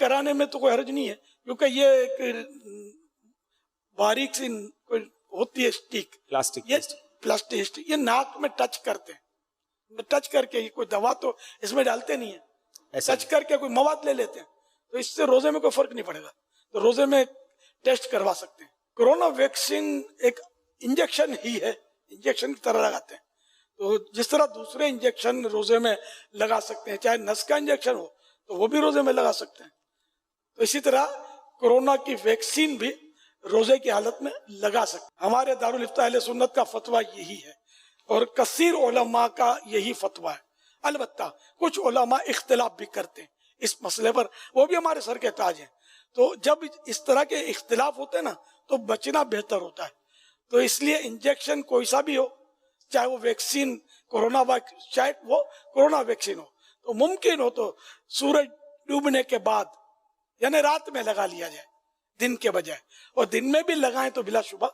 कराने में तो कोई हर्ज नहीं है, क्योंकि ये एक बारीक सी कोई होती है स्टिक, प्लास्टिक ये प्लास्टिक स्टिक, ये नाक में टच करते हैं, टच करके ये कोई दवा तो इसमें डालते नहीं है, टच करके कोई मवाद ले लेते हैं, तो इससे रोजे में कोई फर्क नहीं पड़ेगा। तो रोजे में टेस्ट करवा सकते हैं। कोरोना वैक्सीन एक इंजेक्शन ही है, इंजेक्शन की तरह लगाते हैं। तो जिस तरह दूसरे इंजेक्शन रोजे में लगा सकते हैं, चाहे नस का इंजेक्शन हो तो वो भी रोजे में लगा सकते हैं, तो इसी तरह कोरोना की वैक्सीन भी रोजे की हालत में लगा सकते हैं। हमारे दारुल इफ्ता अहले सुन्नत का फतवा यही है और कसीर उलमा का यही फतवा है। अलबत्ता कुछ उलमा इख्तिलाफ भी करते हैं इस मसले पर, वो भी हमारे सर के ताज हैं। तो जब इस तरह के इख्तिलाफ होते हैं ना, तो बचना बेहतर होता है। तो इसलिए इंजेक्शन कोई सा भी हो, चाहे वो वैक्सीन चाहे वो कोरोना वैक्सीन हो, तो मुमकिन हो तो सूरज डूबने के बाद यानी रात में लगा लिया जाए दिन के बजाय, और दिन में भी लगाएं तो बिलाशुबा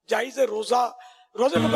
जायज है। रोजे में